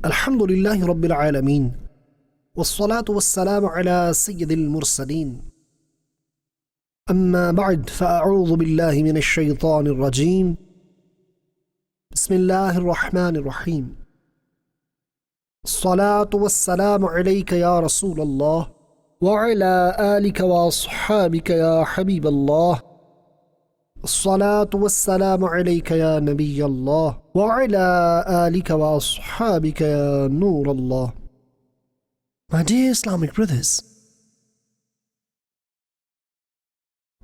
Alhamdulillahi Rabbil Alameen. Wassalatu wassalamu ala Sayyidil Mursaleen. Amma ba'd, fa'a'udhu billahi minash shaytanir rajeem. Bismillahir Rahmanir Rahim. Salatu wassalamu alayka ya Rasulallah, wa ala alika wa ashabika ya Habiballah. الصلاة والسلام عليك يا نبي الله وعلى آلك وأصحابك يا نور الله. My dear Islamic brothers,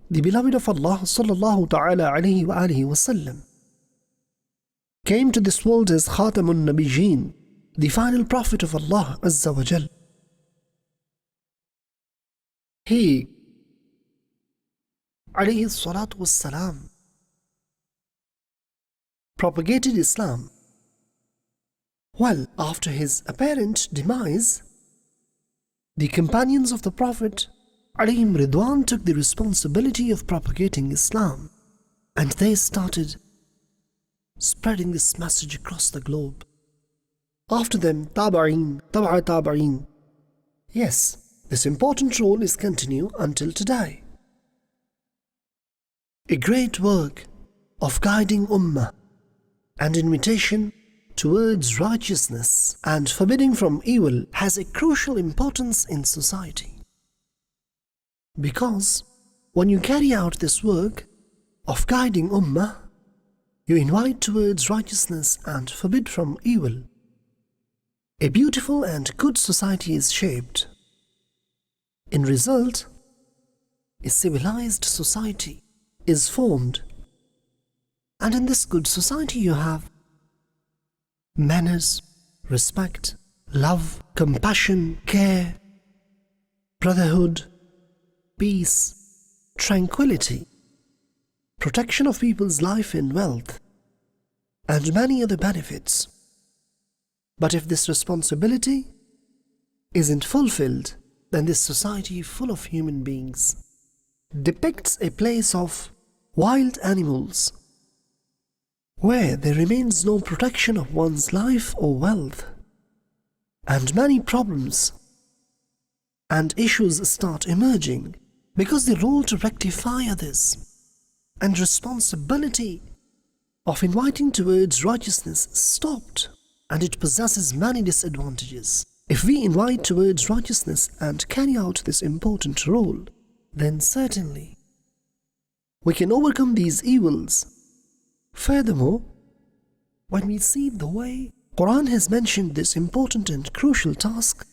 the beloved of Allah sallallahu ta'ala alayhi wa alihi wasallam came to this world as Khatamun Nabiyyin, the final prophet of Allah Azza wa Jal. He alayhi salatu wassalam propagated Islam. Well, after his apparent demise, the companions of the Prophet alayhim Ridwan took the responsibility of propagating Islam, and they started spreading this message across the globe. After them, Tabi'een, Tabi'een. Yes, this important role is continued until today. A great work of guiding Ummah and invitation towards righteousness and forbidding from evil has a crucial importance in society. Because when you carry out this work of guiding Ummah, you invite towards righteousness and forbid from evil. A beautiful and good society is shaped. In result, a civilized society is formed, and in this good society you have manners, respect, love, compassion, care, brotherhood, peace, tranquility, protection of people's life and wealth, and many other benefits. But if this responsibility isn't fulfilled, then this society full of human beings depicts a place of wild animals, where there remains no protection of one's life or wealth, and many problems and issues start emerging because the role to rectify others and responsibility of inviting towards righteousness stopped, and it possesses many disadvantages. If we invite towards righteousness and carry out this important role, then certainly we can overcome these evils. Furthermore, when we see the way Quran has mentioned this important and crucial task,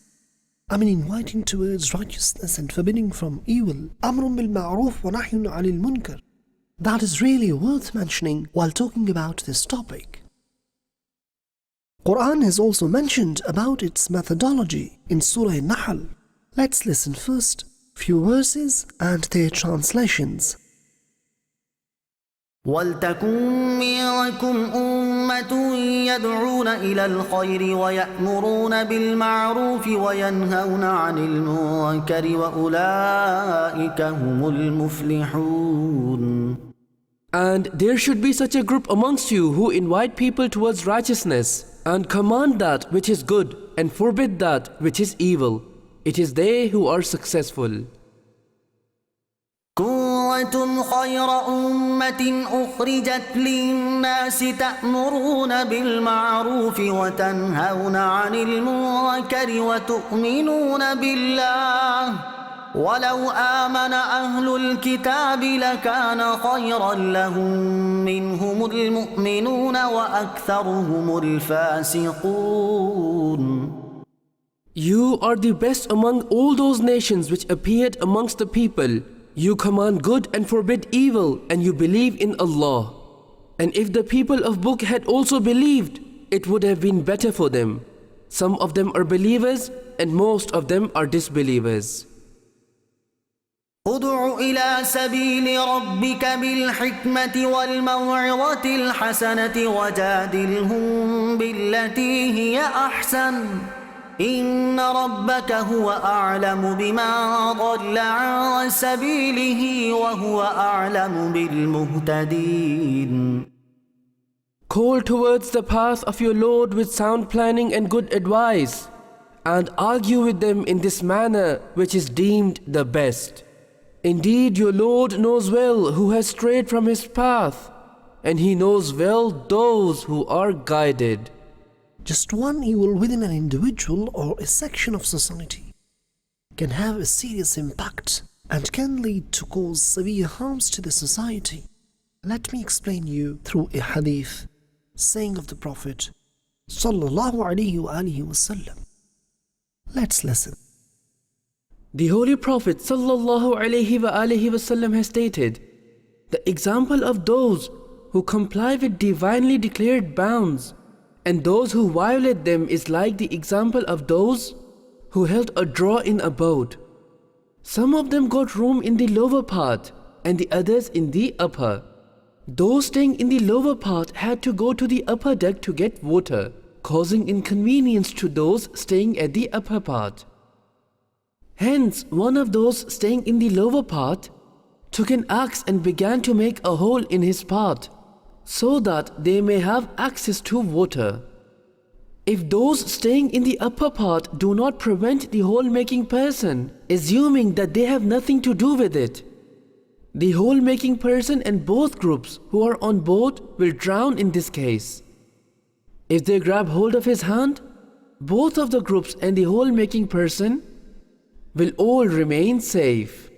inviting towards righteousness and forbidding from evil, Amrun bil ma'ruf wa nahyun 'anil munkar, that is really worth mentioning while talking about this topic. Quran has also mentioned about its methodology in Surah Nahl. Let's listen first few verses and their translations. وَلْتَكُنْ مِنْكُمْ أُمَّةٌ يَدْعُونَ إِلَى الْخَيْرِ وَيَأْمُرُونَ بِالْمَعْرُوفِ وَيَنْهَوْنَ عَنِ الْمُنكَرِ وَأُولَئِكَ هُمُ الْمُفْلِحُونَ. And there should be such a group amongst you who invite people towards righteousness and command that which is good and forbid that which is evil. It is they who are successful. كنتم خير أمة أخرجت للناس تأمرون بالمعروف وتنهون عن المنكر وتؤمنون بالله ولو آمن أهل الكتاب لكان خيرا لهم منهم المؤمنون وأكثرهم الفاسقون. You are the best among all those nations which appeared amongst the people. You command good and forbid evil, and you believe in Allah. And if the people of book had also believed, it would have been better for them. Some of them are believers, and most of them are disbelievers. ادع إلى سبيل ربك بالحكمة والموعظة الحسنة وجادلهم بالتي هي أحسن إن ربك هو أعلم بما ضل عن سبيله وهو أعلم بالمهتدين. Call towards the path of your Lord with sound planning and good advice, and argue with them in this manner which is deemed the best. Indeed, your Lord knows well who has strayed from his path, and he knows well those who are guided. Just one evil within an individual or a section of society can have a serious impact and can lead to cause severe harms to the society. Let me explain you through a hadith, saying of the Prophet sallallahu alaihi wasallam. Let's listen. The Holy Prophet sallallahu alaihi wasallam has stated, the example of those who comply with divinely declared bounds and those who violate them is like the example of those who held a draw in a boat. Some of them got room in the lower part and the others in the upper. Those staying in the lower part had to go to the upper deck to get water, causing inconvenience to those staying at the upper part. Hence, one of those staying in the lower part took an axe and began to make a hole in his part, so that they may have access to water. If those staying in the upper part do not prevent the hole-making person, assuming that they have nothing to do with it, the hole-making person and both groups who are on board will drown in this case. If they grab hold of his hand, both of the groups and the hole-making person will all remain safe.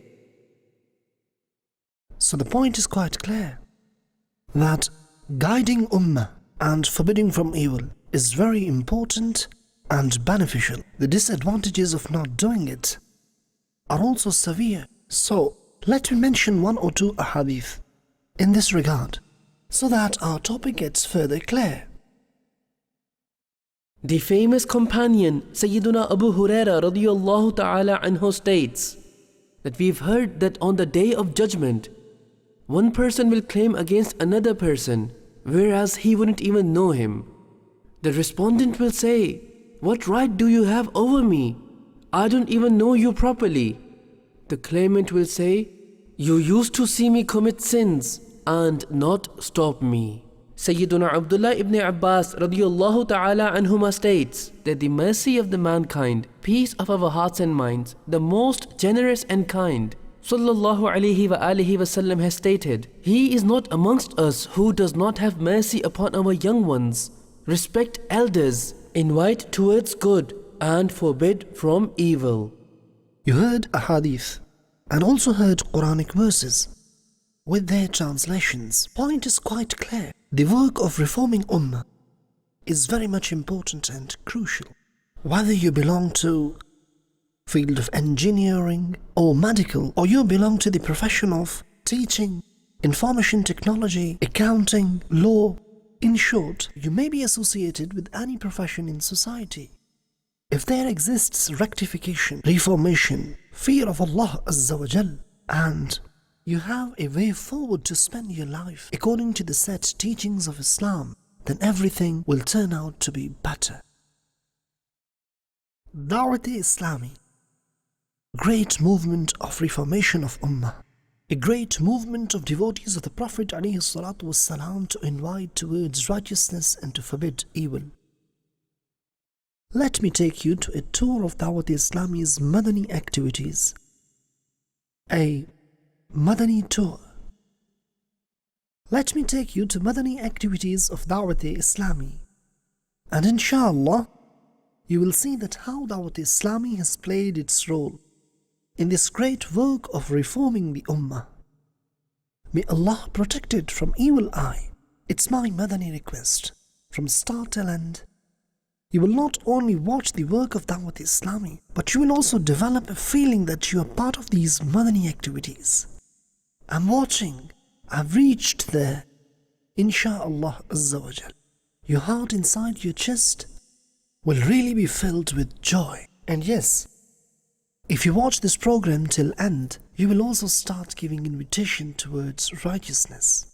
So the point is quite clear that guiding ummah and forbidding from evil is very important and beneficial. The disadvantages of not doing it are also severe. So let me mention one or two ahadith in this regard so that our topic gets further clear. The famous companion Sayyiduna Abu Huraira radiyallahu ta'ala anhu states that we've heard that on the day of judgment, one person will claim against another person, whereas he wouldn't even know him. The respondent will say, "What right do you have over me? I don't even know you properly." The claimant will say, "You used to see me commit sins and not stop me." Sayyiduna Abdullah ibn Abbas radiyallahu ta'ala anhuma states that the mercy of the mankind, peace of our hearts and minds, the most generous and kind, sallallahu alaihi wasallam has stated, "He is not amongst us who does not have mercy upon our young ones, respect elders, invite towards good, and forbid from evil." You heard a hadith and also heard Quranic verses with their translations. Point is quite clear. The work of reforming ummah is very much important and crucial. Whether you belong to field of engineering or medical, or you belong to the profession of teaching, information technology, accounting, law, in short, you may be associated with any profession in society. If there exists rectification, reformation, fear of Allah Azza wa Jal, and you have a way forward to spend your life according to the set teachings of Islam, then everything will turn out to be better. DawateIslami, great movement of reformation of ummah, a great movement of devotees of the Prophet ﷺ to invite towards righteousness and to forbid evil. Let me take you to a tour of DawateIslami's Madani activities. A Madani tour. Let me take you to Madani activities of DawateIslami, and inshallah you will see that how DawateIslami has played its role in this great work of reforming the ummah. May Allah protect it from evil eye. It's my Madani request, from start till end, you will not only watch the work of DawateIslami, but you will also develop a feeling that you are part of these Madani activities. I'm watching, I've reached there, insha'Allah Azza wa Jal. Your heart inside your chest will really be filled with joy. And yes, if you watch this program till end, you will also start giving invitation towards righteousness.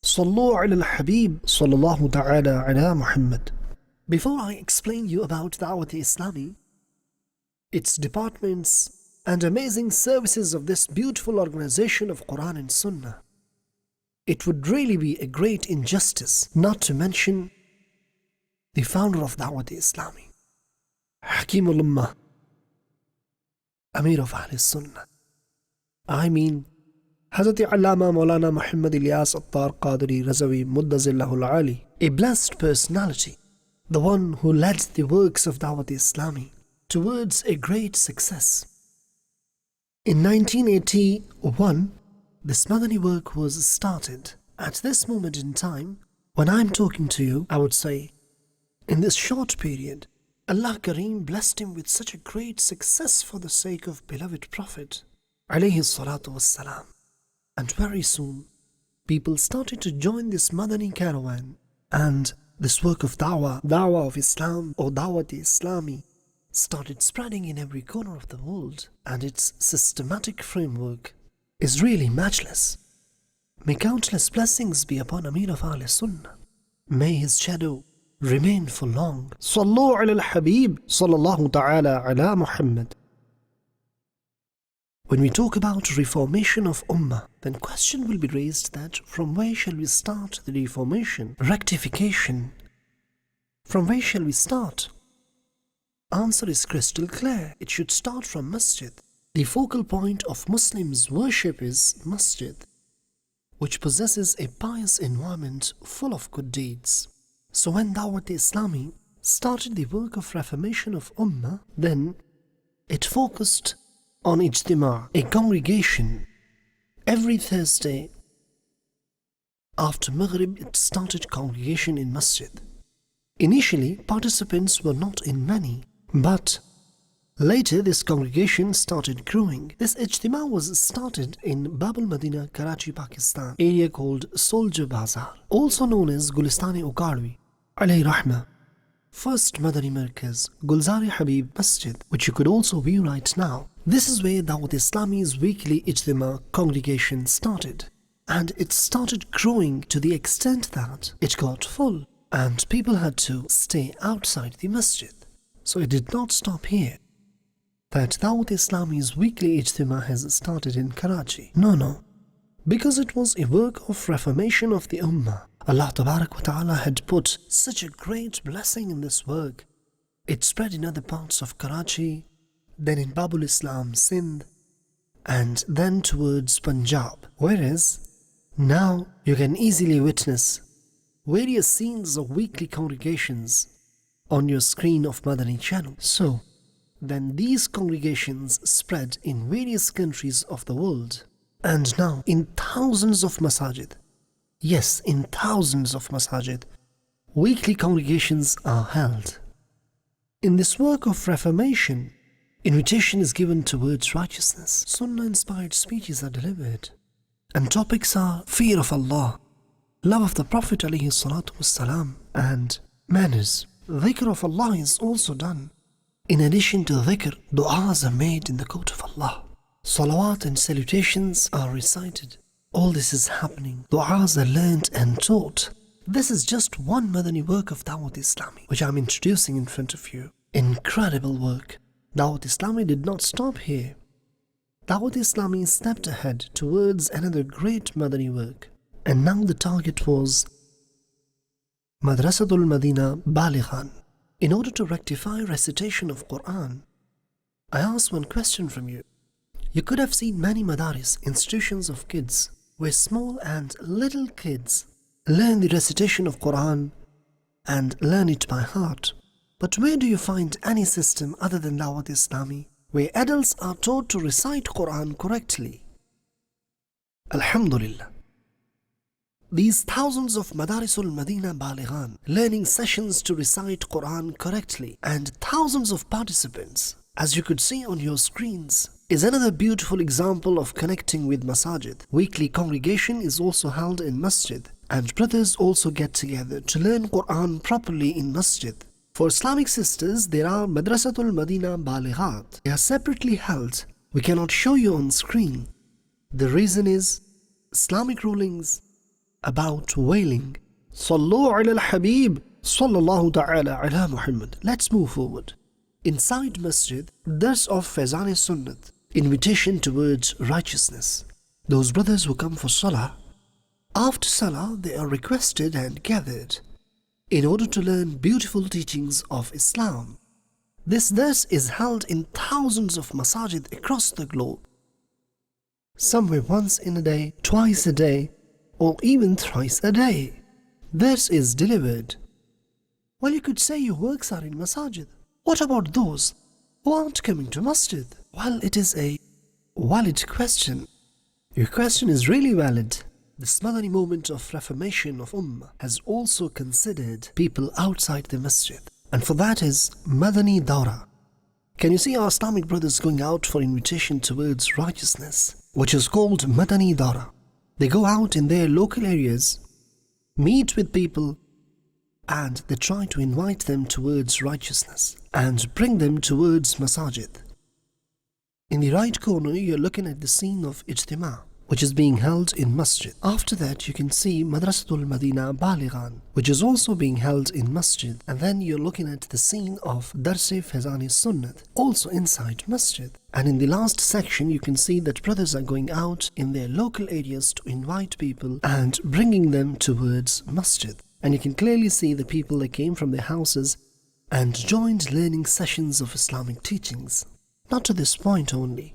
Sallu ala al-Habib, sallallahu ta'ala ala Muhammad. Before I explain you about DawateIslami, its departments and amazing services of this beautiful organization of Quran and Sunnah, It would really be a great injustice not to mention the founder of DawateIslami, Hakim al-Ummah, Amir of Ahl Sunnah. I mean, Hazrat Allama Maulana Muhammad Ilyas Attar Qadri Razavi Muddazillahul Ali, a blessed personality, the one who led the works of DawateIslami towards a great success. In 1981, this Madani work was started. At this moment in time, when I'm talking to you, I would say, in this short period, Allah Kareem blessed him with such a great success for the sake of beloved Prophet, alayhi salatu wassalam. And very soon, people started to join this Madani caravan, and this work of dawah of Islam or Dawate-Islami started spreading in every corner of the world, and its systematic framework is really matchless. May countless blessings be upon Amir of Ahl Sunnah. May his shadow remain for long. Sallu ala al-Habib, sallallahu ta'ala ala Muhammad. When we talk about reformation of Ummah, then question will be raised that from where shall we start the reformation, rectification? From where shall we start? Answer is crystal clear. It should start from Masjid. The focal point of Muslims' worship is Masjid, which possesses a pious environment full of good deeds. So when Dawate-Islami started the work of reformation of Ummah, then it focused on Ijtima, a congregation. Every Thursday after Maghrib, it started congregation in Masjid. Initially, participants were not in many, but later this congregation started growing. This Ijtima was started in Bab al-Madina, Karachi, Pakistan, area called Soldier Bazaar, also known as Gulistani-Ukadwi, alayhi rahmah. First Madani Markaz, Gulzari Habib Masjid, which you could also view right now. This is where Dawate-Islami's weekly Ijtima congregation started. And it started growing to the extent that it got full and people had to stay outside the masjid. So it did not stop here, that Dawate-Islami's weekly Ijtima has started in Karachi. No. Because it was a work of reformation of the Ummah. Allah Tabarak wa Ta'ala had put such a great blessing in this work. It spread in other parts of Karachi, then in Babul Islam, Sindh, and then towards Punjab. Whereas now you can easily witness various scenes of weekly congregations on your screen of Madani Channel. So then these congregations spread in various countries of the world, and now in thousands of masajid. Yes, in thousands of masajid, weekly congregations are held. In this work of reformation, invitation is given towards righteousness. Sunnah-inspired speeches are delivered, and topics are fear of Allah, love of the Prophet alayhi salatu wassalam, and manners. Dhikr of Allah is also done. In addition to dhikr, du'as are made in the court of Allah. Salawat and salutations are recited. All this is happening. Du'as are learned and taught. This is just one Madani work of Dawate-Islami, which I'm introducing in front of you. Incredible work. Dawate-Islami did not stop here. Dawate-Islami stepped ahead towards another great Madani work. And now the target was Madrasatul Madina Balighan. In order to rectify recitation of Quran, I ask one question from you. You could have seen many madaris, institutions of kids, where small and little kids learn the recitation of Quran and learn it by heart. But where do you find any system other than Dawate-Islami where adults are taught to recite Quran correctly? Alhamdulillah. These thousands of Madarisul Madina Balighan learning sessions to recite Quran correctly, and thousands of participants, as you could see on your screens, is another beautiful example of connecting with masajid. Weekly congregation is also held in masjid, and brothers also get together to learn Quran properly in masjid. For Islamic sisters, there are Madrasatul Madina Balighat. They are separately held. We cannot show you on screen. The reason is Islamic rulings about wailing. Sallu ala al-Habib, sallallahu ta'ala ala Muhammad. Let's move forward. Inside masjid, dars of Faizan-e-Sunnat, invitation towards righteousness. Those brothers who come for salah, After Salah, they are requested and gathered in order to learn beautiful teachings of Islam. This dars is held in thousands of masajid across the globe. Somewhere once in a day, twice a day, or even thrice a day. Dars is delivered. Well, you could say your works are in masajid. What about those who aren't coming to masjid? Well, it is a valid question. Your question is really valid. This Madani movement of reformation of Ummah has also considered people outside the masjid. And for that is Madani Dawra. Can you see our Islamic brothers going out for invitation towards righteousness, which is called Madani Dawra? They go out in their local areas, meet with people, and they try to invite them towards righteousness and bring them towards masajid. In the right corner, you're looking at the scene of Ijtima, which is being held in masjid. After that, you can see Madrasatul Madina Balighan, which is also being held in masjid. And then you're looking at the scene of Darse Fezani Sunnat, also inside masjid. And in the last section, you can see that brothers are going out in their local areas to invite people and bringing them towards masjid. And you can clearly see the people that came from their houses and joined learning sessions of Islamic teachings. Not to this point only.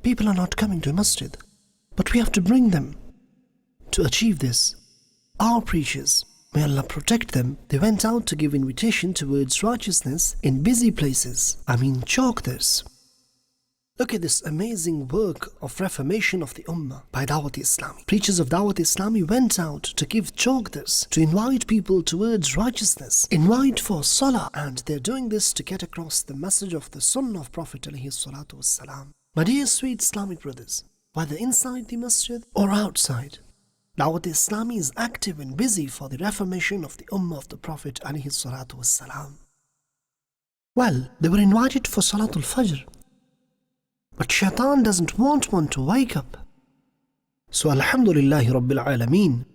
People are not coming to masjid, but we have to bring them. To achieve this, our preachers, may Allah protect them, they went out to give invitation towards righteousness in busy places. Chowkdars. Look at this amazing work of reformation of the Ummah by DawateIslami. Preachers of DawateIslami went out to give chowkdars, to invite people towards righteousness, invite for Salah, and they're doing this to get across the message of the Sunnah of Prophet ﷺ. My dear sweet Islamic brothers, whether inside the masjid or outside, DawateIslami is active and busy for the reformation of the Ummah of the Prophet ﷺ. Well, they were invited for Salatul Fajr, but Shaitan doesn't want one to wake up. So Alhamdulillahi Rabbil Alameen,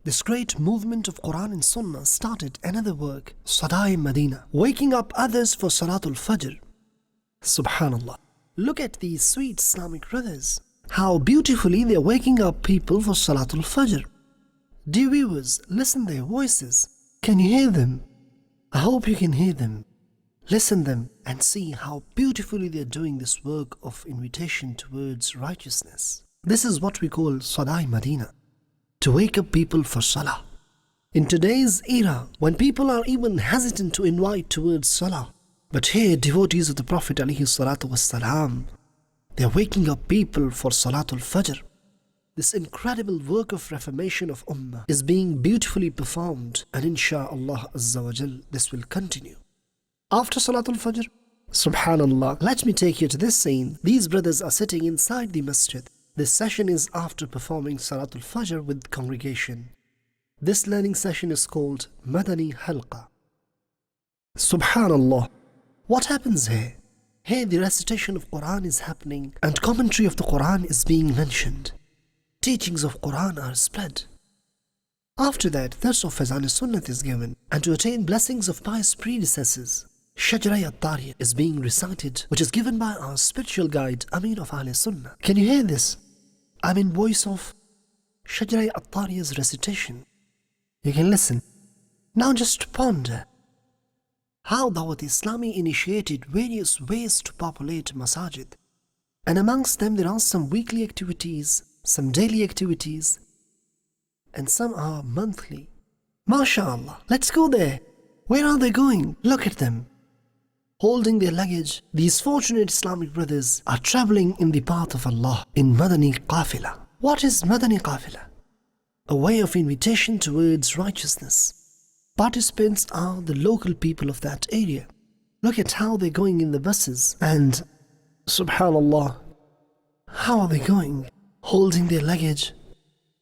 this great movement of Quran and Sunnah started another work, Sadai Madina, waking up others for Salatul Fajr. Subhanallah. Look at these sweet Islamic brothers, how beautifully they are waking up people for Salatul Fajr. Dear viewers, listen their voices. Can you hear them? I hope you can hear them. Listen them and see how beautifully they are doing this work of invitation towards righteousness. This is what we call Sadai Madina, to wake up people for Salah. In today's era, when people are even hesitant to invite towards Salah, but here devotees of the Prophet ﷺ, they are waking up people for Salatul Fajr. This incredible work of reformation of Ummah is being beautifully performed, and insha'Allah Azza wa Jal, this will continue. After Salatul Fajr, Subhanallah, let me take you to this scene. These brothers are sitting inside the masjid. This session is after performing Salatul Fajr with congregation. This learning session is called Madani Halqa. Subhanallah, what happens here? Here the recitation of Quran is happening and commentary of the Quran is being mentioned. Teachings of Quran are spread. After that, Dars of Fezani Sunnat is given, and to attain blessings of pious predecessors, Shajrai Attari is being recited, which is given by our spiritual guide, Amir of Ahl Sunnah. Can you hear this? Voice of Shajrai Attari's recitation. You can listen. Now just ponder how DawateIslami initiated various ways to populate masajid. And amongst them there are some weekly activities, some daily activities, and some are monthly. MashaAllah, let's go there. Where are they going? Look at them. Holding their luggage, these fortunate Islamic brothers are traveling in the path of Allah in Madani Qafila. What is Madani Qafila? A way of invitation towards righteousness. Participants are the local people of that area. Look at how they're going in the buses, and Subhanallah, how are they going? Holding their luggage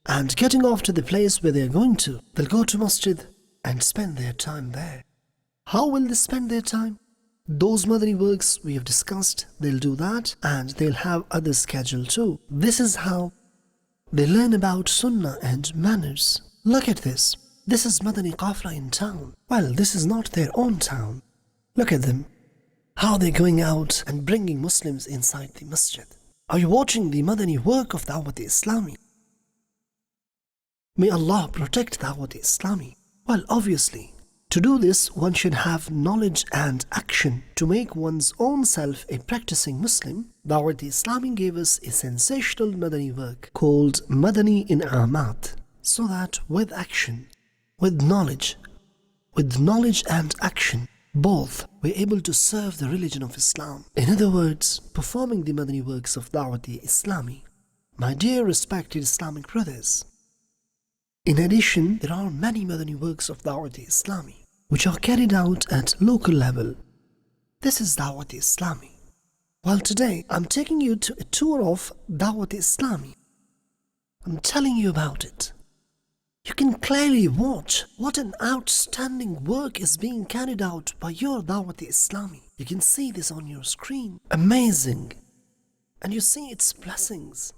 and getting off to the place where they're going to. They'll go to masjid and spend their time there. How will they spend their time? Those Madani works we have discussed, they'll do that, and they'll have other schedule too. This is how they learn about Sunnah and manners. Look at this. This is Madani Qafla in town. Well, this is not their own town. Look at them. How they're going out and bringing Muslims inside the masjid. Are you watching the Madani work of DawateIslami? May Allah protect DawateIslami. Well, obviously, to do this, one should have knowledge and action. To make one's own self a practicing Muslim, DawateIslami gave us a sensational Madani work called Madani In'amat, so that with action, with knowledge and action, both we're able to serve the religion of Islam. In other words, performing the Madani works of DawateIslami. My dear respected Islamic brothers, in addition, there are many Madani works of DawateIslami which are carried out at local level. This is DawateIslami. Well, today I'm taking you to a tour of DawateIslami. I'm telling you about it. You can clearly watch what an outstanding work is being carried out by your DawateIslami. You can see this on your screen. Amazing. And you see its blessings.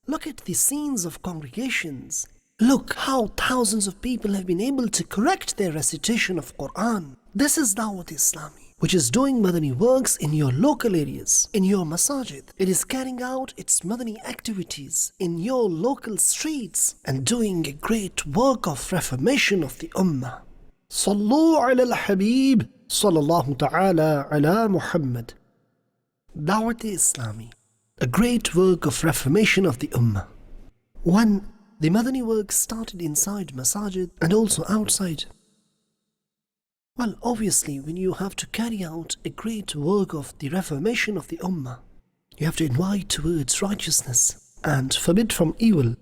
Look at the scenes of congregations. Look how thousands of people have been able to correct their recitation of Quran. This is DawateIslami, which is doing Madani works in your local areas, in your masajid. It is carrying out its Madani activities in your local streets and doing a great work of reformation of the Ummah. Sallu ala al-Habib, sallallahu ta'ala ala Muhammad. DawateIslami, a great work of reformation of the Ummah. One, the Madani work started inside masajid and also outside. Well, obviously, when you have to carry out a great work of the reformation of the Ummah, you have to invite towards righteousness and forbid from evil,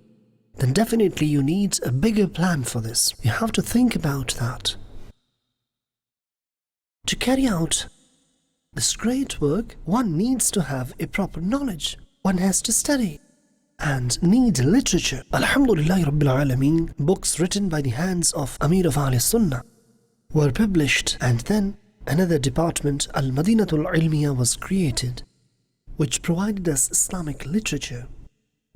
then definitely you need a bigger plan for this. You have to think about that. To carry out this great work, one needs to have a proper knowledge. One has to study and need literature. Alhamdulillah Rabbil Alameen, books written by the hands of Amir of Ahl Sunnah were published, and then another department, Al-Madinatul Ilmiya, was created, which provided us Islamic literature.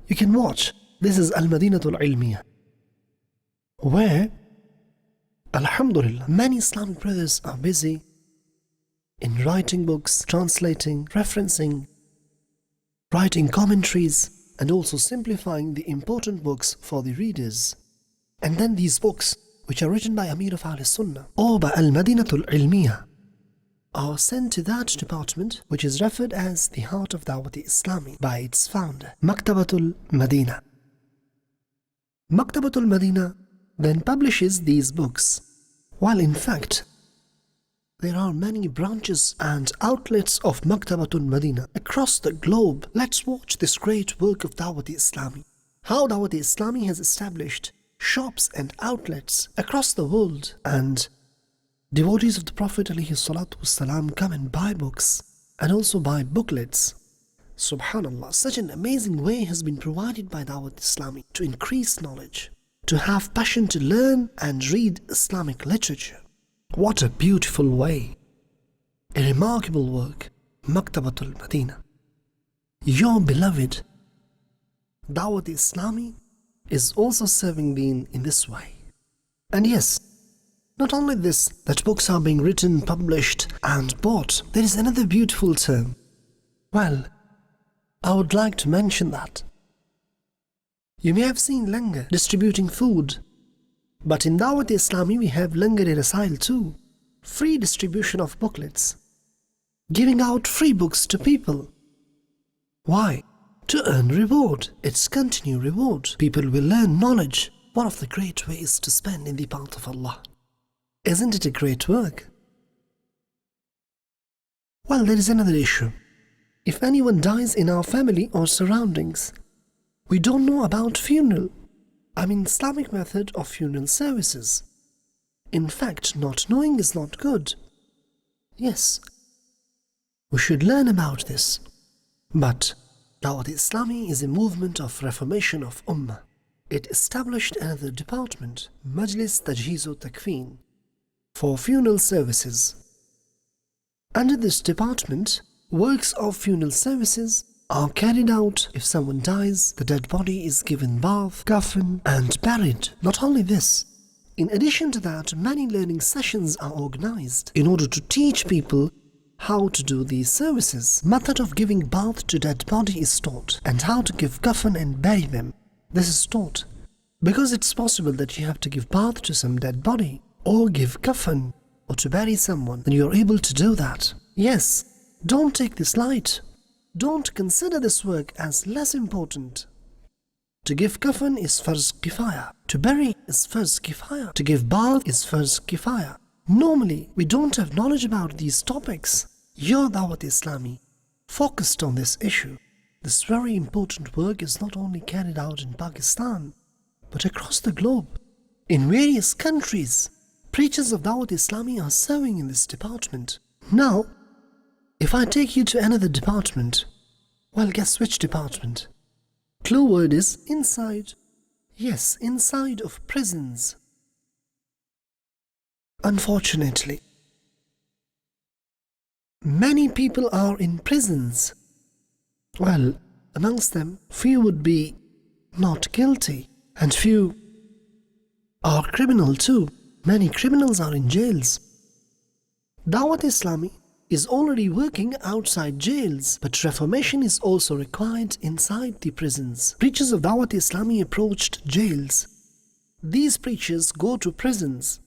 You can watch. This is Al-Madinatul Ilmiya, where, Alhamdulillah, many Islamic brothers are busy in writing books, translating, referencing, writing commentaries, and also simplifying the important books for the readers. And then these books, which are written by Amir of Ahl Sunnah or by Al-Madinatul Ilmiya, are sent to that department which is referred as the heart of DawateIslami by its founder, Maktabatul Madina. Maktabatul Madina then publishes these books, while in fact there are many branches and outlets of Maktabatul Madina across the globe. Let's watch this great work of DawateIslami. How DawateIslami has established shops and outlets across the world, and devotees of the Prophet ﷺ come and buy books and also buy booklets. Subhanallah, such an amazing way has been provided by DawateIslami to increase knowledge, to have passion to learn and read Islamic literature. What a beautiful way. A remarkable work, Maktabatul Madina. Your beloved DawateIslami is also serving Deen in this way. And yes, not only this, that books are being written, published and bought, there is another beautiful term. Well, I would like to mention that. You may have seen Langar distributing food, but in DawateIslami we have Langar-e-Rasail too, free distribution of booklets, giving out free books to people. Why? To earn reward. It's continued reward. People will learn knowledge, one of the great ways to spend in the path of Allah. Isn't it a great work? Well, there is another issue. If anyone dies in our family or surroundings, we don't know about funeral. Islamic method of funeral services. In fact, not knowing is not good. Yes, we should learn about this. But DawateIslami is a movement of reformation of Ummah. It established another department, Majlis Tajheez Takfeen, for funeral services. Under this department, works of funeral services are carried out. If someone dies, the dead body is given bath, coffin and buried. Not only this, in addition to that, many learning sessions are organized in order to teach people how to do these services. Method of giving bath to dead body is taught, and how to give coffin and bury them. This is taught. Because it's possible that you have to give bath to some dead body, or give kafan, or to bury someone, then you're able to do that. Yes, don't take this light. Don't consider this work as less important. To give kafan is farz kifaya. To bury is farz kifaya. To give bath is farz kifaya. Normally, we don't have knowledge about these topics. Your DawateIslami focused on this issue. This very important work is not only carried out in Pakistan, but across the globe. In various countries, preachers of DawateIslami are serving in this department. Now, if I take you to another department, well, guess which department? Clue word is inside. Yes, inside of prisons. Unfortunately, many people are in prisons. Well, amongst them, few would be not guilty, and few are criminal too. Many criminals are in jails. DawateIslami is already working outside jails, but reformation is also required inside the prisons. Preachers of DawateIslami approached jails. These preachers go to prisons,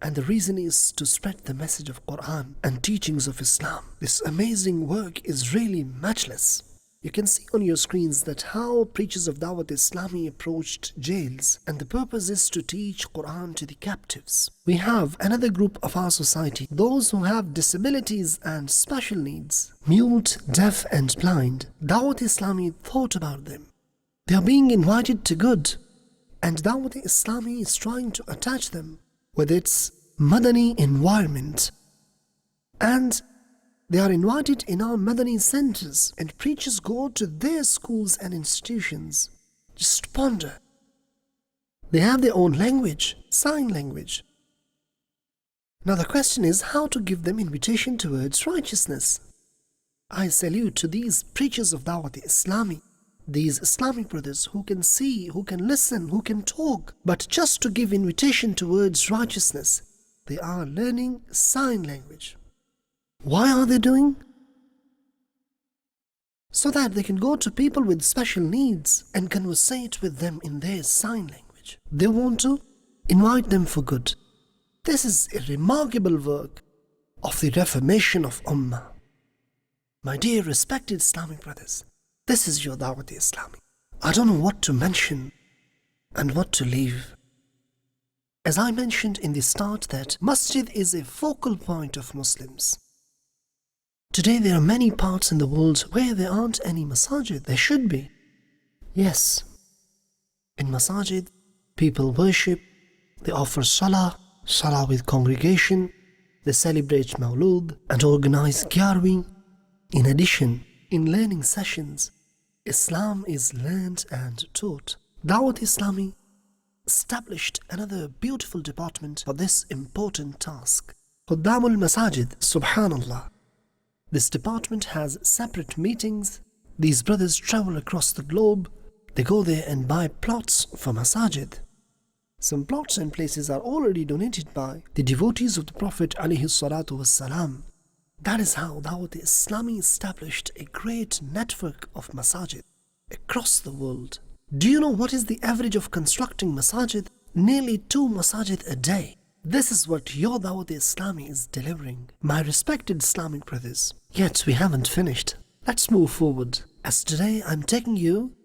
and the reason is to spread the message of Quran and teachings of Islam. This amazing work is really matchless. You can see on your screens that how preachers of DawateIslami approached jails, and the purpose is to teach Quran to the captives. We have another group of our society, those who have disabilities and special needs, mute, deaf and blind. DawateIslami thought about them. They are being invited to good, and DawateIslami is trying to attach them with its Madani environment. And they are invited in our Madani centers, and preachers go to their schools and institutions. Just ponder. They have their own language, sign language. Now the question is how to give them invitation towards righteousness. I salute to these preachers of DawateIslami, these Islamic brothers who can see, who can listen, who can talk, but just to give invitation towards righteousness, they are learning sign language. Why are they doing? So that they can go to people with special needs and conversate with them in their sign language. They want to invite them for good. This is a remarkable work of the reformation of Ummah. My dear respected Islamic brothers, this is your DawateIslami. I don't know what to mention and what to leave. As I mentioned in the start that masjid is a focal point of Muslims. Today there are many parts in the world where there aren't any masajid. There should be. Yes, in masajid, people worship, they offer salah with congregation, they celebrate Mawlud and organize Gyarwi. In addition, in learning sessions, Islam is learned and taught. DawateIslami established another beautiful department for this important task. Khuddamul Masajid, subhanallah. This department has separate meetings. These brothers travel across the globe. They go there and buy plots for masajid. Some plots and places are already donated by the devotees of the Prophet ﷺ. That is how DawateIslami established a great network of masajid across the world. Do you know what is the average of constructing masajid? Nearly 2 masajid a day. This is what your DawateIslami is delivering. My respected Islamic brothers, yet we haven't finished. Let's move forward. As today I'm taking you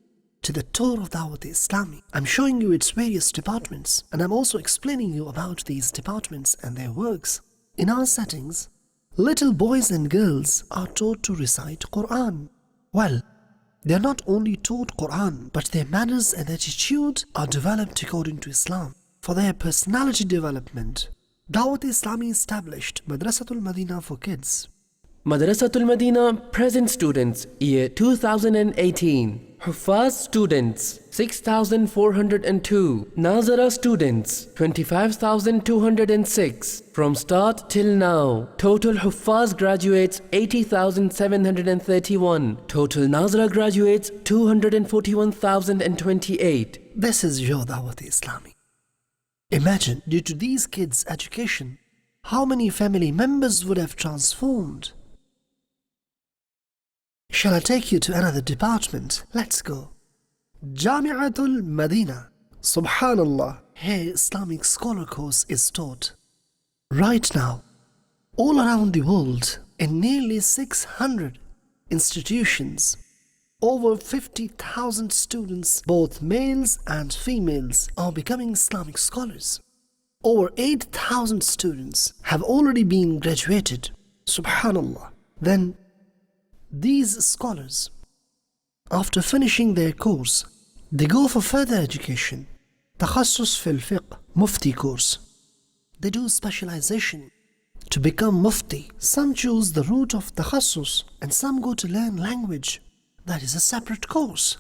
to the tour of DawateIslami. I'm showing you its various departments, and I'm also explaining you about these departments and their works. In our settings, little boys and girls are taught to recite Quran. Well, they are not only taught Quran, but their manners and attitude are developed according to Islam. For their personality development, DawateIslami established Madrasatul Madina for kids. Madrasatul Madina present students year 2018. Hufaz students 6,402. Nazara students 25,206. From start till now, total Hufaz graduates 80,731. Total Nazara graduates 241,028. This is your DawateIslami. Imagine, due to these kids' education, how many family members would have transformed. Shall I take you to another department? Let's go. Jami'atul Madina, Subhanallah, here Islamic scholar course is taught. Right now, all around the world, in nearly 600 institutions, over 50,000 students, both males and females, are becoming Islamic scholars. Over 8,000 students have already been graduated. Subhanallah. Then, these scholars, after finishing their course, they go for further education. Takhassus fil fiqh, mufti course. They do specialization to become mufti. Some choose the route of takhassus and some go to learn language. That is a separate course.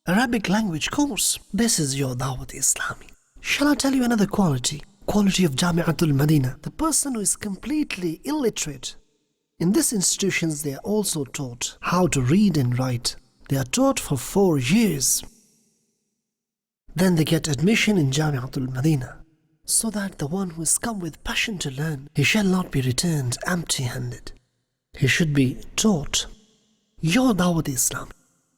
Arabic language course. This is your DawateIslami. Shall I tell you another quality? Quality of Jami'atul Madina. The person who is completely illiterate. In these institutions they are also taught how to read and write. They are taught for 4 years. Then they get admission in Jami'atul Madina, so that the one who has come with passion to learn, he shall not be returned empty-handed. He should be taught your DawateIslami,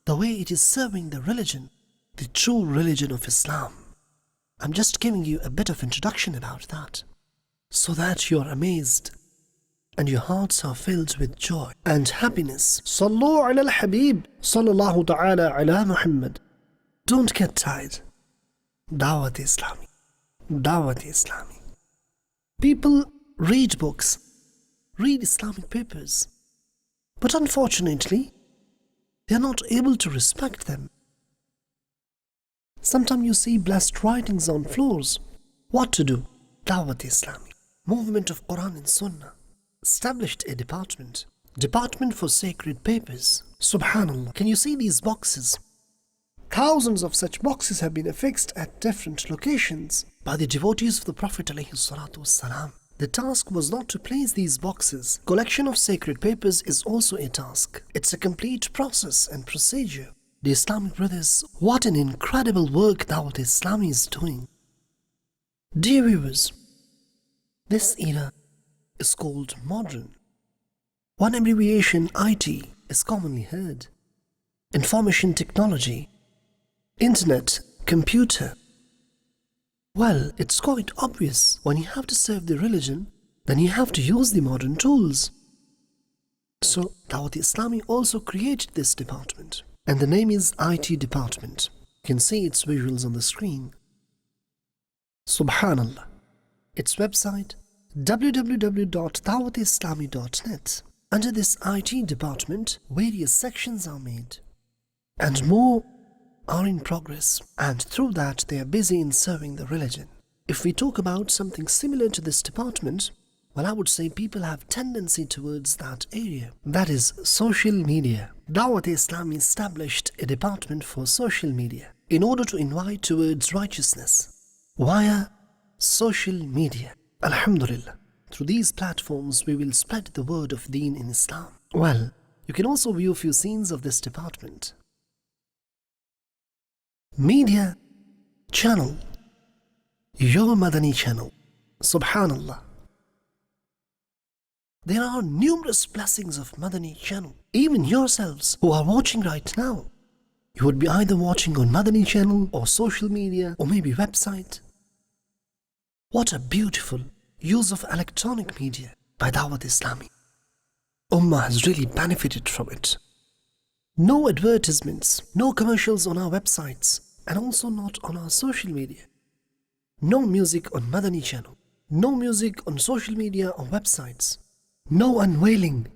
the way it is serving the religion, the true religion of Islam. I'm just giving you a bit of introduction about that, so that you are amazed and your hearts are filled with joy and happiness. Sallu ala al-Habib, sallallahu ta'ala ala Muhammad. Don't get tired. DawateIslami. DawateIslami. People read books, read Islamic papers, but unfortunately, they are not able to respect them. Sometimes you see blessed writings on floors. What to do? DawateIslami, Movement of Quran and Sunnah, established a department for sacred papers. Subhanallah. Can you see these boxes? Thousands of such boxes have been affixed at different locations by the devotees of the Prophet ﷺ. The task was not to place these boxes. Collection of sacred papers is also a task. It's a complete process and procedure. The Islamic brothers, what an incredible work DawateIslami is doing. Dear viewers, this era is called modern. One abbreviation, IT, is commonly heard. Information technology, internet, computer. Well, it's quite obvious. When you have to serve the religion, then you have to use the modern tools. So, DawateIslami also created this department. And the name is IT department. You can see its visuals on the screen. Subhanallah. Its website, www.dawatislami.net. Under this IT department, various sections are made. And more are in progress, and through that they are busy in serving the religion. If we talk about something similar to this department, well, I would say people have tendency towards that area. That is social media. DawateIslami established a department for social media in order to invite towards righteousness via social media. Alhamdulillah. Through these platforms we will spread the word of Deen in Islam. Well, you can also view a few scenes of this department. Media channel, your Madani Channel. Subhanallah. There are numerous blessings of Madani Channel. Even yourselves who are watching right now, you would be either watching on Madani Channel or social media or maybe website. What a beautiful use of electronic media by DawateIslami. Ummah has really benefited from it. No advertisements, no commercials on our websites, and also not on our social media. No music on Madani Channel. No music on social media or websites. No unveiling.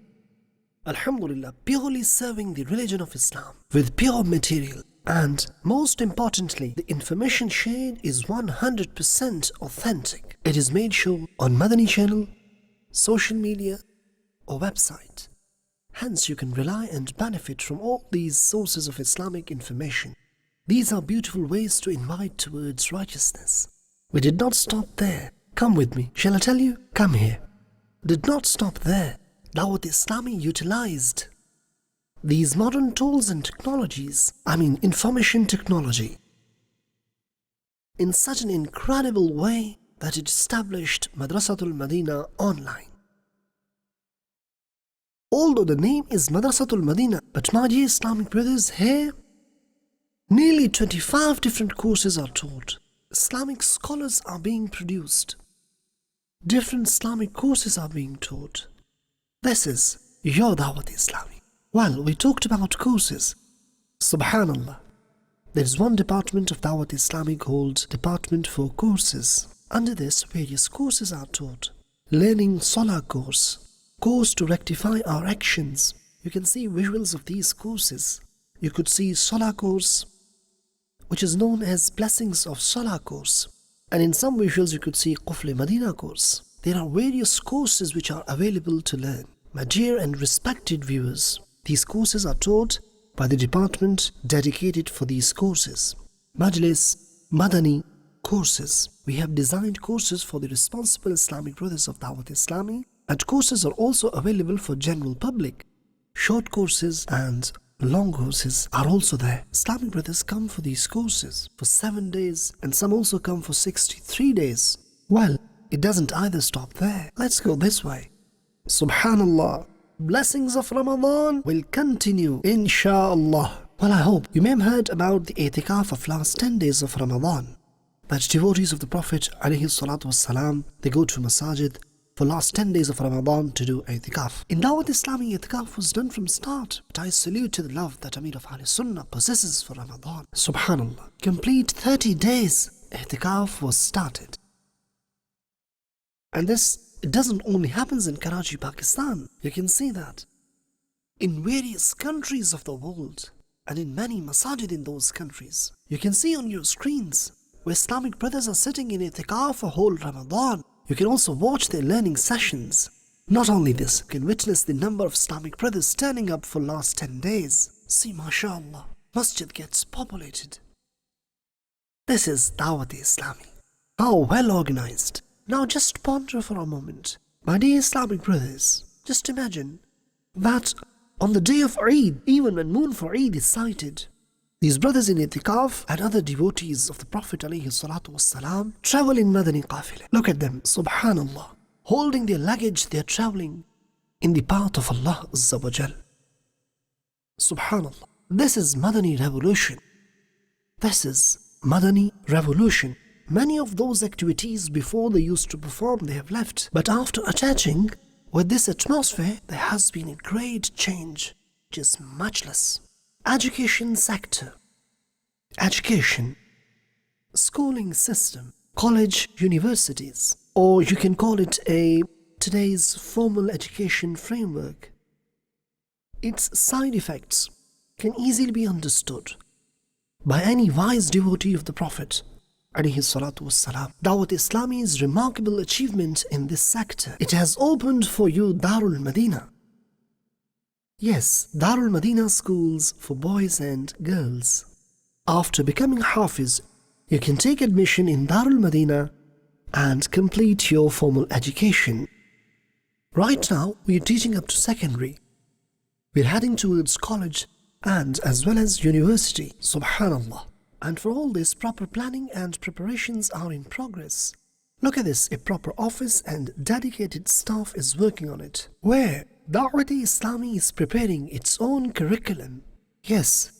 Alhamdulillah, purely serving the religion of Islam with pure material. And most importantly, the information shared is 100% authentic. It is made sure on Madani Channel, social media or website. Hence you can rely and benefit from all these sources of Islamic information. These are beautiful ways to invite towards righteousness. We did not stop there. Come with me. Shall I tell you? Come here. Did not stop there. DawateIslami utilized these modern tools and technologies, information technology, in such an incredible way that it established Madrasatul Madina online. Although the name is Madrasatul Madina, but my dear Islamic brothers, here Nearly 25 different courses are taught. Islamic scholars are being produced. Different Islamic courses are being taught. This is your DawateIslami. Well, we talked about courses. Subhanallah. There is one department of DawateIslami called Department for Courses. Under this, various courses are taught. Learning Salah course to rectify our actions. You can see visuals of these courses. You could see Salah course, which is known as Blessings of Salah course. And in some visuals you could see Qufl Medina course. There are various courses which are available to learn. My dear and respected viewers, these courses are taught by the department dedicated for these courses. Majlis, Madani courses. We have designed courses for the responsible Islamic brothers of DawateIslami, and courses are also available for general public. Short courses and long courses are also there. Islamic brothers come for these courses for 7 days, and some also come for 63 days. Well, it doesn't either stop there. Let's go this way. Subhanallah. Blessings of Ramadan will continue, insha'Allah. Well, I hope you may have heard about the i'tikaf of last 10 days of Ramadan. That devotees of the Prophet ﷺ, they go to masajid for last 10 days of Ramadan to do i'tikaf. In DawateIslami, i'tikaf was done from start. But I salute to the love that Amir of Sunnah possesses for Ramadan. Subhanallah. Complete 30 days, i'tikaf was started. And this, it doesn't only happens in Karachi, Pakistan. You can see that in various countries of the world and in many masajid in those countries. You can see on your screens where Islamic brothers are sitting in i'tikaf for whole Ramadan. You can also watch their learning sessions. Not only this, you can witness the number of Islamic brothers turning up for last 10 days. See, mashallah, masjid gets populated. This is DawateIslami. How well organized. Now just ponder for a moment. My dear Islamic brothers, just imagine that on the day of Eid, even when moon for Eid is sighted, these brothers in i'tikaf and other devotees of the Prophet ﷺ travel in Madani Qafila. Look at them, subhanallah. Holding their luggage, they are traveling in the path of Allah Azza wa Jal. Subhanallah. This is Madani revolution. This is Madani revolution. Many of those activities before they used to perform, they have left. But after attaching with this atmosphere, there has been a great change, which is matchless. Education sector. Education. Schooling system. College, universities. Or you can call it today's formal education framework. Its side effects can easily be understood by any wise devotee of the Prophet DawateIslami's remarkable achievement in this sector. It has opened for you Darul Madina. Yes, Darul Madina schools for boys and girls. After becoming Hafiz, you can take admission in Darul Madina and complete your formal education. Right now, we are teaching up to secondary. We're heading towards college and as well as university. Subhanallah. And for all this, proper planning and preparations are in progress. Look at this, a proper office and dedicated staff is working on it, where DawateIslami is preparing its own curriculum. Yes,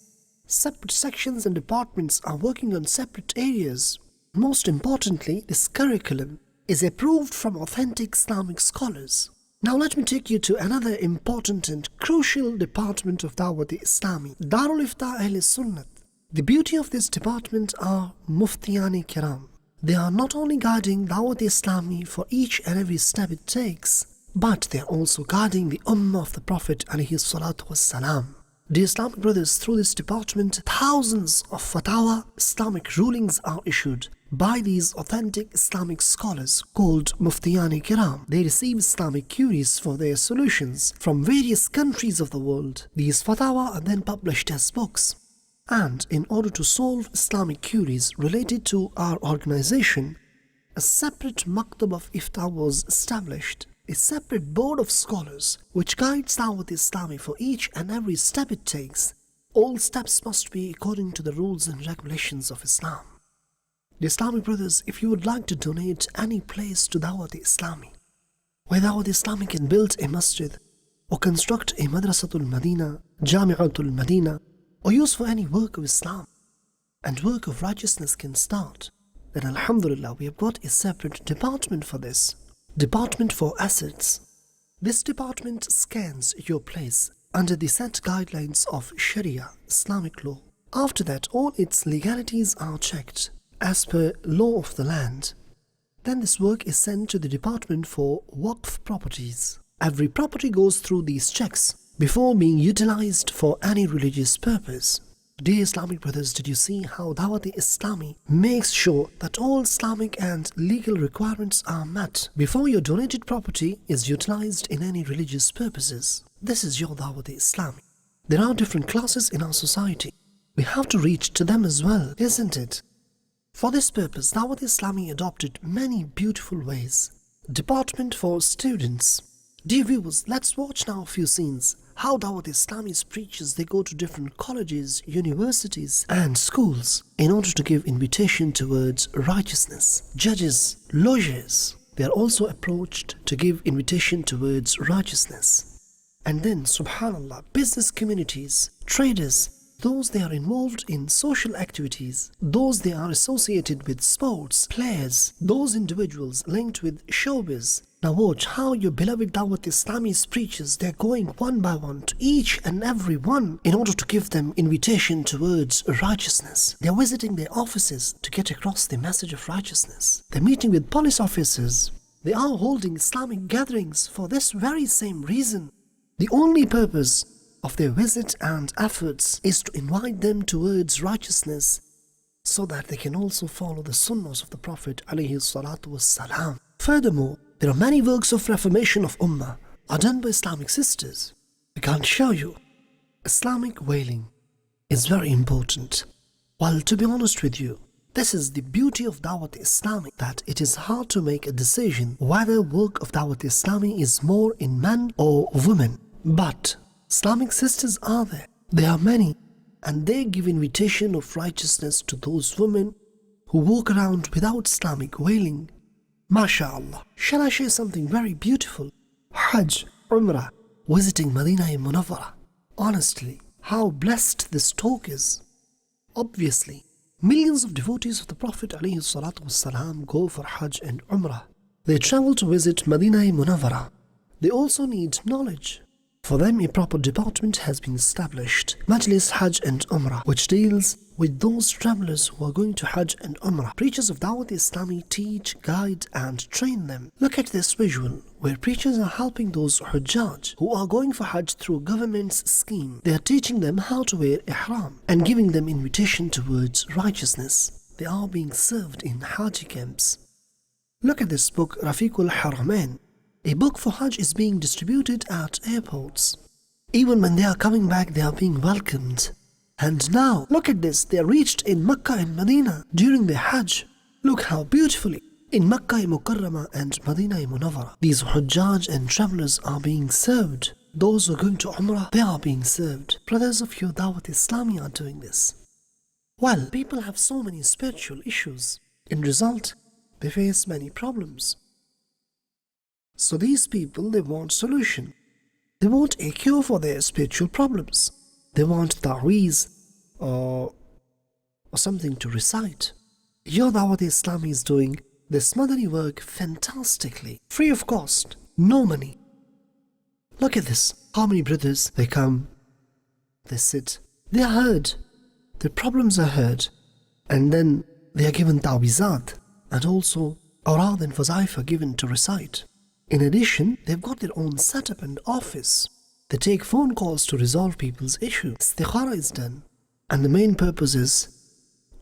separate sections and departments are working on separate areas. Most importantly, this curriculum is approved from authentic Islamic scholars. Now let me take you to another important and crucial department of DawateIslami, Darul Ifta Ahl Sunnah. The beauty of this department are Muftiyani Kiram. They are not only guiding DawateIslami for each and every step it takes, but they are also guiding the Ummah of the Prophet ﷺ. Dear Islamic brothers, through this department, thousands of fatwa, Islamic rulings are issued by these authentic Islamic scholars called Muftiyani Kiram. They receive Islamic queries for their solutions from various countries of the world. These fatwa are then published as books. And in order to solve Islamic queries related to our organization, a separate Maktab of Ifta was established, a separate board of scholars which guides DawateIslami for each and every step it takes. All steps must be according to the rules and regulations of Islam. The Islamic brothers, if you would like to donate any place to DawateIslami, where DawateIslami can build a masjid or construct a Madrasatul Madina, Jami'atul Madina, or use for any work of Islam, and work of righteousness can start, then alhamdulillah we have got a separate department for this. Department for Assets. This department scans your place under the set guidelines of Sharia, Islamic law. After that, all its legalities are checked as per law of the land. Then this work is sent to the department for Waqf properties. Every property goes through these checks before being utilized for any religious purpose. Dear Islamic brothers, did you see how DawateIslami makes sure that all Islamic and legal requirements are met before your donated property is utilized in any religious purposes? This is your DawateIslami. There are different classes in our society. We have to reach to them as well, isn't it? For this purpose, DawateIslami adopted many beautiful ways. Department for Students. Dear viewers, let's watch now a few scenes how DawateIslami's preachers, they go to different colleges, universities and schools in order to give invitation towards righteousness. Judges, lawyers, they are also approached to give invitation towards righteousness. And then, subhanallah, business communities, traders, those they are involved in social activities, those they are associated with sports, players, those individuals linked with showbiz. Now watch how your beloved DawateIslami's preachers, they're going one by one to each and every one in order to give them invitation towards righteousness. They're visiting their offices to get across the message of righteousness. They're meeting with police officers. They are holding Islamic gatherings for this very same reason. The only purpose of their visit and efforts is to invite them towards righteousness so that they can also follow the sunnahs of the Prophet ﷺ. Furthermore, there are many works of reformation of Ummah are done by Islamic sisters. I can't show you. Islamic wailing is very important. Well, to be honest with you, this is the beauty of DawateIslami, that it is hard to make a decision whether work of DawateIslami is more in men or women. But Islamic sisters are there. There are many, and they give invitation of righteousness to those women who walk around without Islamic wailing. MashaAllah. Shall I share something very beautiful? Hajj, Umrah, visiting Madani Munawwara. Honestly, how blessed this talk is. Obviously, millions of devotees of the Prophet ﷺ go for Hajj and Umrah. They travel to visit Madani Munawwara. They also need knowledge. For them, a proper department has been established, Majlis Hajj and Umrah, which deals with those travelers who are going to Hajj and Umrah. Preachers of DawateIslami teach, guide and train them. Look at this visual, where preachers are helping those Hujjaj who are going for Hajj through government's scheme. They are teaching them how to wear ihram and giving them invitation towards righteousness. They are being served in Haji camps. Look at this book, Rafiqul Haramain. A book for Hajj is being distributed at airports. Even when they are coming back, they are being welcomed. And now, look at this, they are reached in Makkah and Medina during the Hajj. Look how beautifully, in Makkah Mukarramah and Madani Munawwara, these Hujjaj and travelers are being served. Those who are going to Umrah, they are being served. Brothers of your DawateIslami are doing this. Well, people have so many spiritual issues. In result, they face many problems. So these people, they want solution. They want a cure for their spiritual problems. They want ta'weez or something to recite. Your DawateIslami is doing this Madani work fantastically, free of cost, no money. Look at this. How many brothers, they come, they sit, they are heard, their problems are heard, and then they are given ta'weezat and also awrad and fazaifa given to recite. In addition, they've got their own setup and office. They take phone calls to resolve people's issues. Istikhara is done. And the main purpose is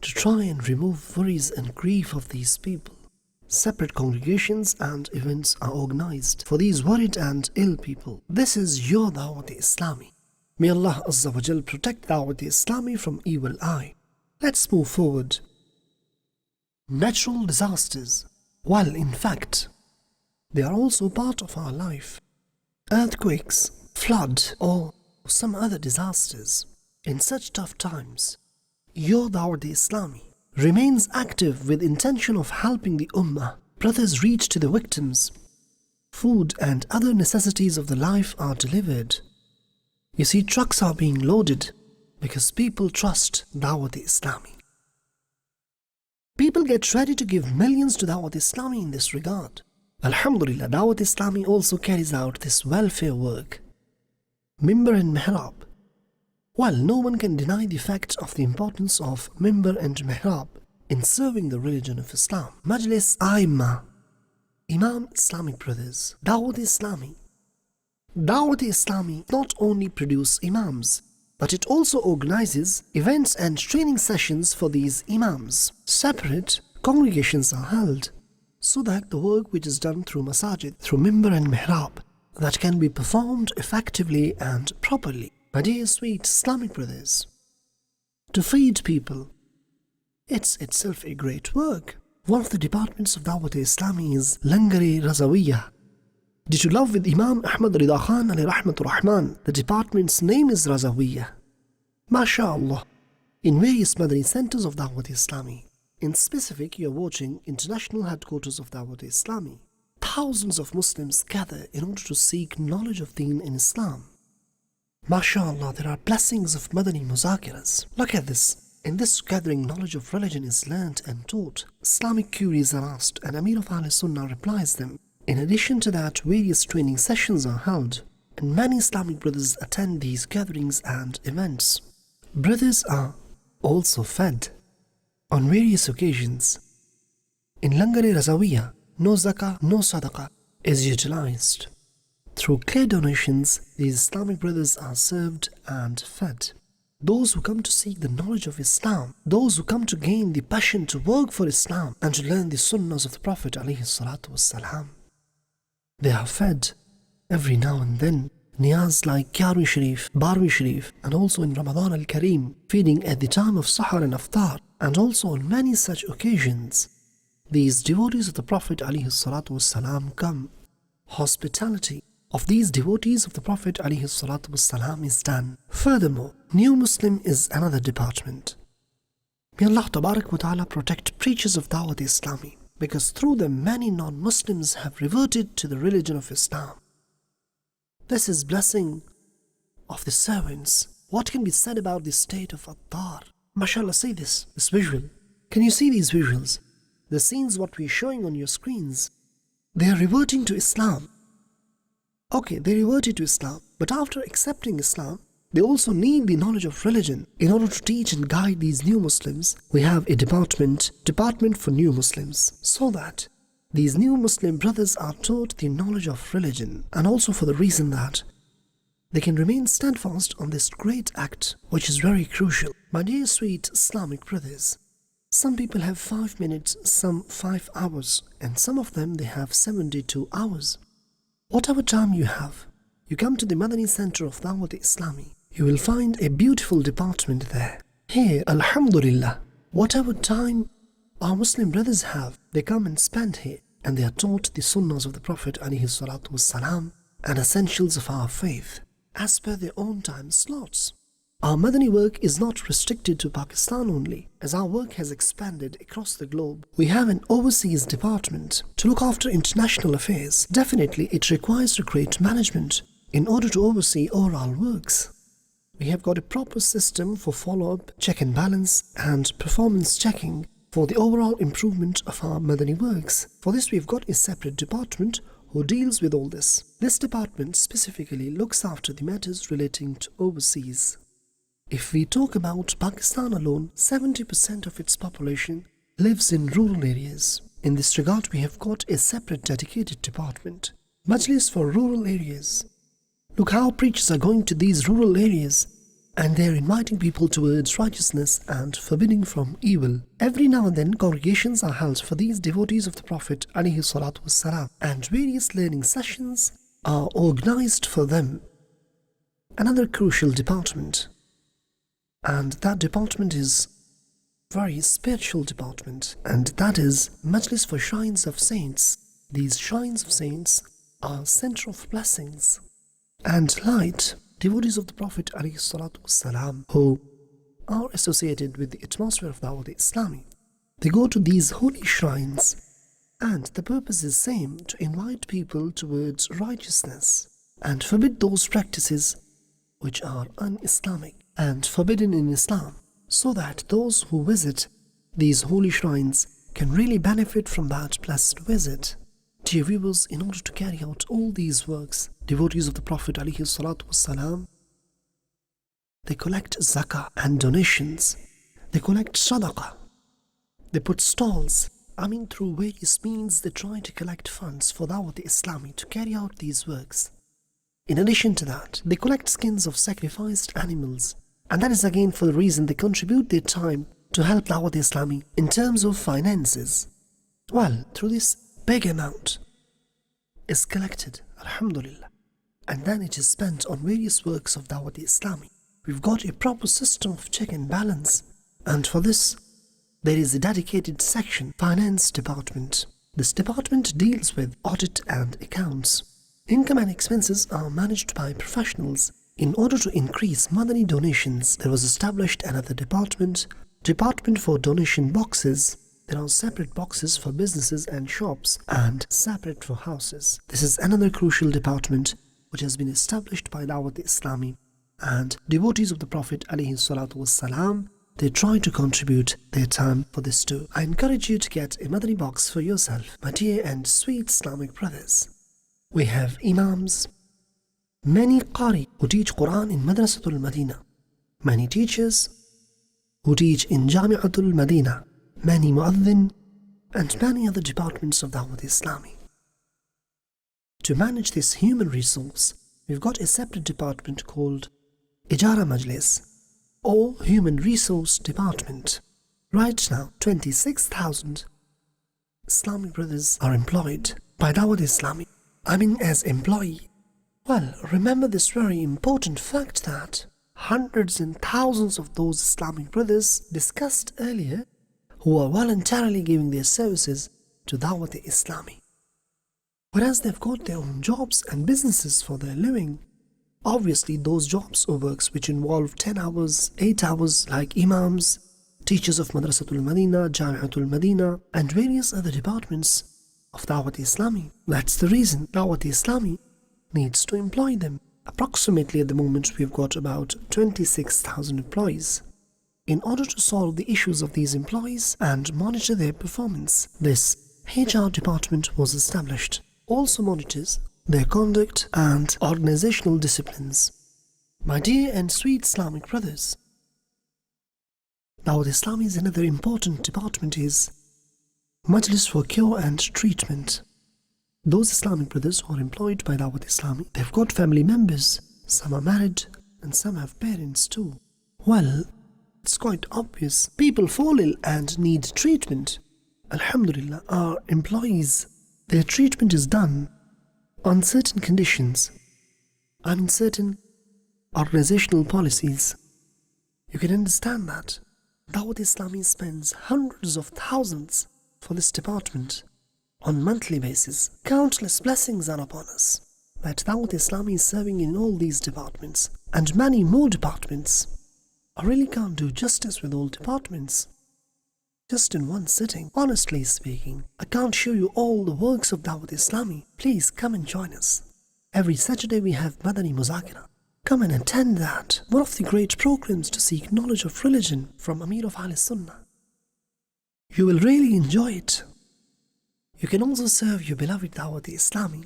to try and remove worries and grief of these people. Separate congregations and events are organized for these worried and ill people. This is your DawateIslami. May Allah Azza wa Jal protect DawateIslami from evil eye. Let's move forward. Natural disasters. Well, in fact, they are also part of our life. Earthquakes, flood, or some other disasters. In such tough times, your DawateIslami remains active with intention of helping the Ummah. Brothers reach to the victims. Food and other necessities of the life are delivered. You see, trucks are being loaded because people trust DawateIslami. People get ready to give millions to DawateIslami in this regard. Alhamdulillah, DawateIslami also carries out this welfare work. Mimbar and Mihrab. While no one can deny the fact of the importance of Mimbar and Mihrab in serving the religion of Islam, Majlis Aimma, Imam Islamic Brothers, DawateIslami. DawateIslami not only produce Imams, but it also organizes events and training sessions for these Imams. Separate congregations are held so that the work which is done through Masajid, through Mimbar and Mihrab, that can be performed effectively and properly. My dear sweet Islamic brothers, to feed people, it's itself a great work. One of the departments of DawateIslami is Langari Razawiyah. Due to love with Imam Ahmad Rida Khan alayhi rahmatur rahman, the department's name is Razawiyah. MashaAllah. In various Madani centers of DawateIslami, in specific you are watching international headquarters of DawateIslami, thousands of Muslims gather in order to seek knowledge of Deen in Islam. MashaAllah, there are blessings of Madani Muzakiras. Look at this. In this gathering, knowledge of religion is learnt and taught. Islamic queries are asked and Amir of Ahl Sunnah replies them. In addition to that, various training sessions are held and many Islamic brothers attend these gatherings and events. Brothers are also fed on various occasions. In Langari Razawiyah, no zakah, no sadaqah is utilized. Through clear donations, these Islamic brothers are served and fed. Those who come to seek the knowledge of Islam, those who come to gain the passion to work for Islam and to learn the Sunnahs of the Prophet ﷺ, they are fed every now and then. Niyaz like Kyarwi Sharif, Barwi Sharif, and also in Ramadan al-Kareem, feeding at the time of Sahar and Aftar, and also on many such occasions. These devotees of the Prophet ﷺ come. Hospitality of these devotees of the Prophet ﷺ is done. Furthermore, New Muslim is another department. May Allah Tabarak wa Ta'ala protect preachers of DawateIslami, because through them many non-Muslims have reverted to the religion of Islam. This is blessing of the servants. What can be said about the state of Attar? MashaAllah, see this visual. Can you see these visuals? The scenes what we are showing on your screens. They are reverting to Islam. Okay, they reverted to Islam, but after accepting Islam, they also need the knowledge of religion. In order to teach and guide these new Muslims, we have a department for new Muslims, so that these new Muslim brothers are taught the knowledge of religion, and also for the reason that they can remain steadfast on this great act, which is very crucial. My dear sweet Islamic brothers, some people have 5 minutes, some 5 hours, and some of them they have 72 hours. Whatever time you have, you come to the Madani Center of DawateIslami, you will find a beautiful department there. Here, Alhamdulillah, whatever time our Muslim brothers have, they come and spend here, and they are taught the Sunnahs of the Prophet ﷺ and essentials of our faith, as per their own time slots. Our Madani work is not restricted to Pakistan only, as our work has expanded across the globe. We have an overseas department to look after international affairs. Definitely, it requires a great management in order to oversee all our works. We have got a proper system for follow-up, check and balance, and performance checking for the overall improvement of our Madani works. For this, we've got a separate department who deals with all this. This department specifically looks after the matters relating to overseas. If we talk about Pakistan alone, 70% of its population lives in rural areas. In this regard, we have got a separate dedicated department, Majlis for rural areas. Look how preachers are going to these rural areas and they are inviting people towards righteousness and forbidding from evil. Every now and then, congregations are held for these devotees of the Prophet ﷺ, and various learning sessions are organized for them. Another crucial department, and that department is very spiritual department, and that is Majlis for Shrines of Saints. These Shrines of Saints are center of blessings and light. Devotees of the Prophet ﷺ who are associated with the atmosphere of DawateIslami, they go to these holy shrines, and the purpose is same, to invite people towards righteousness and forbid those practices which are un-Islamic and forbidden in Islam, so that those who visit these holy shrines can really benefit from that blessed visit. Dear viewers, in order to carry out all these works, devotees of the Prophet ﷺ, they collect zakah and donations. They collect sadaqah. They put stalls. Through various means they try to collect funds for DawateIslami to carry out these works. In addition to that, they collect skins of sacrificed animals. And that is again for the reason they contribute their time to help DawateIslami in terms of finances. Well, through this big amount is collected, alhamdulillah, and then it is spent on various works of DawateIslami. We've got a proper system of check and balance, and for this there is a dedicated section, Finance Department. This department deals with audit and accounts. Income and expenses are managed by professionals. In order to increase Madani donations, there was established another department for donation boxes. There are separate boxes for businesses and shops and separate for houses. This is another crucial department which has been established by DawateIslami, and devotees of the Prophet ﷺ, they try to contribute their time for this too. I encourage you to get a Madani box for yourself, my dear and sweet Islamic brothers. We have Imams, many Qari who teach Quran in Madrasatul Madina, many teachers who teach in Jami'atul Madina, many Mu'adhin, and many other departments of DawateIslami. To manage this human resource, we've got a separate department called Ijara Majlis, or Human Resource Department. Right now, 26,000 Islamic brothers are employed by DawateIslami. As employee. Well, remember this very important fact that hundreds and thousands of those Islamic brothers discussed earlier who are voluntarily giving their services to DawateIslami. Whereas they've got their own jobs and businesses for their living. Obviously, those jobs or works which involve 10 hours, 8 hours, like Imams, teachers of Madrasatul Madina, Jami'atul Madina, and various other departments of DawateIslami. That's the reason DawateIslami needs to employ them. Approximately at the moment we've got about 26,000 employees. In order to solve the issues of these employees and monitor their performance, this HR department was established. Also monitors their conduct and organizational disciplines. My dear and sweet Islamic brothers, DawateIslami's another important department is Majlis for Cure and Treatment. Those Islamic brothers who are employed by DawateIslami, they've got family members. Some are married and some have parents too. Well, it's quite obvious. People fall ill and need treatment. Alhamdulillah, our employees, their treatment is done on certain conditions. Certain organizational policies. You can understand that. DawateIslami spends hundreds of thousands for this department on monthly basis. Countless blessings are upon us that DawateIslami is serving in all these departments and many more departments. I really can't do justice with all departments. Just in one sitting, honestly speaking, I can't show you all the works of DawateIslami. Please come and join us. Every Saturday we have Madani Muzakira. Come and attend that. One of the great programs to seek knowledge of religion from Amir of Ahl Sunnah. You will really enjoy it. You can also serve your beloved DawateIslami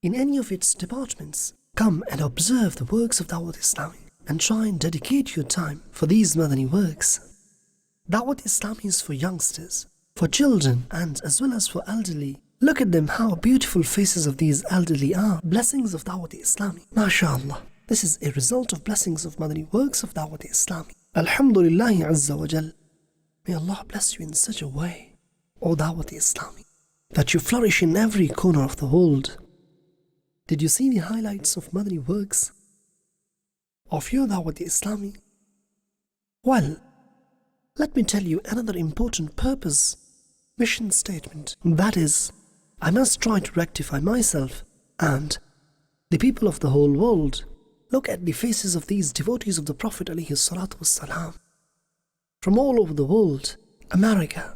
in any of its departments. Come and observe the works of DawateIslami and try and dedicate your time for these Madani works. DawateIslami is for youngsters, for children, and as well as for elderly. Look at them, how beautiful faces of these elderly are. Blessings of DawateIslami. MashaAllah. This is a result of blessings of Madani works of DawateIslami. Alhamdulillahi Azza wa Jal. May Allah bless you in such a way, O DawateIslami, that you flourish in every corner of the world. Did you see the highlights of Madani works of your DawateIslami? Well, let me tell you another important purpose, mission statement. That is, I must try to rectify myself and the people of the whole world. Look at the faces of these devotees of the Prophet ﷺ from all over the world, America,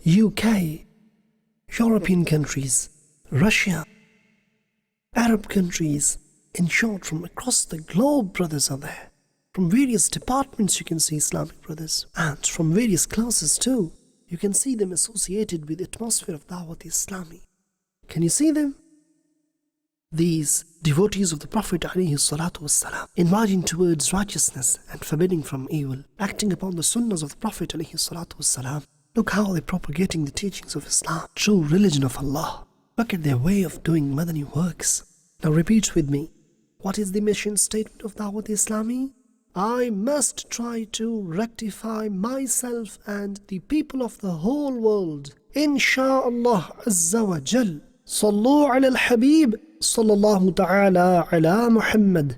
UK, European countries, Russia, Arab countries, in short, from across the globe, brothers are there. From various departments you can see Islamic brothers, and from various classes too. You can see them associated with the atmosphere of DawateIslami. Can you see them? These devotees of the Prophet ﷺ, inviting towards righteousness and forbidding from evil, acting upon the Sunnahs of the Prophet ﷺ. Look how they're propagating the teachings of Islam, true religion of Allah. Look at their way of doing Madani works. Now repeat with me, what is the mission statement of DawateIslami? I must try to rectify myself and the people of the whole world. Insha'Allah Azza wa Jal. Sallu ala al-Habib. Sallallahu ta'ala ala Muhammad.